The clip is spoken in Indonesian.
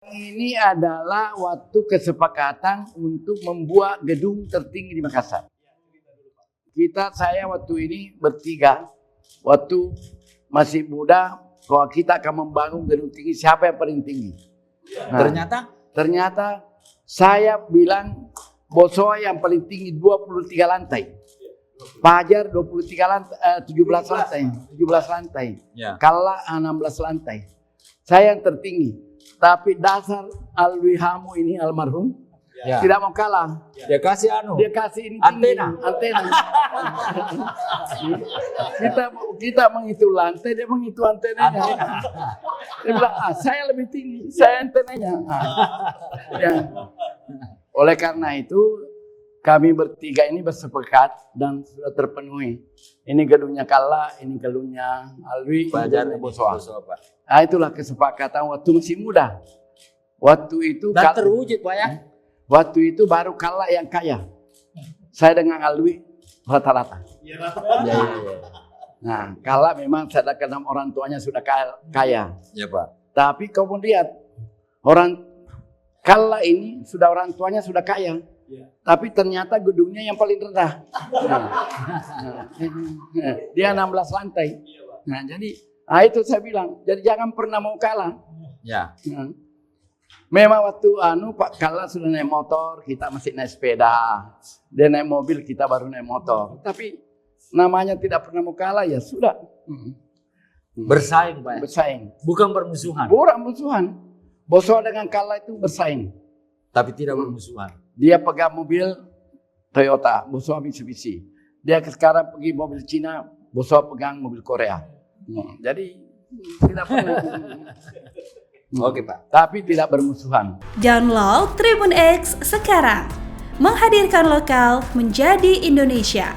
Ini adalah waktu kesepakatan untuk membuat gedung tertinggi di Makassar. Saya waktu ini bertiga, waktu masih muda, kalau kita akan membangun gedung tinggi, siapa yang paling tinggi? Nah, ternyata saya bilang Bosowa yang paling tinggi 23 lantai. Pajar 23 lantai, 17 lantai. Ya. Kala 16 lantai. Saya yang tertinggi. Tapi dasar Alwihamu ini almarhum tidak mau kalah. Dia kasih ini antena. kita menghitung lantai, dia menghitung antenanya. Dia bilang, saya lebih tinggi, saya antenanya. Ya. Oleh karena itu, kami bertiga ini bersepakat dan sudah terpenuhi. Ini gedungnya Kala, ini gedungnya Alwi, Pajar Bosowa. Nah, itulah kesepakatan waktu masih muda. Waktu itu dan terwujud, Pak ya. Waktu itu baru Kala yang kaya. Saya dengan Alwi rata-rata. Ya. Nah, Kala memang saya kenal orang tuanya sudah kaya. Ya, Pak. Tapi kemudian orang Kala ini sudah orang tuanya sudah kaya. Ya. Tapi ternyata gedungnya yang paling rendah. Dia 16 lantai. Nah, jadi itu saya bilang, jadi jangan pernah mau kalah. Ya. Memang waktu Pak Kala sudah naik motor, kita masih naik sepeda. Dia naik mobil, kita baru naik motor. Tapi namanya tidak pernah mau kalah, ya sudah. Bersaing, Pak. Bersaing. Bukan bermusuhan. Bukan bermusuhan. Bosowa dengan Kala itu bersaing. Tapi tidak bermusuhan. Dia pegang mobil Toyota, Bosowa Mitsubishi. Dia sekarang pergi mobil Cina, Bosowa pegang mobil Korea. Jadi tidak pernah. Oke, Pak. Tapi tidak bermusuhan. Download Tribun X sekarang. Menghadirkan lokal menjadi Indonesia.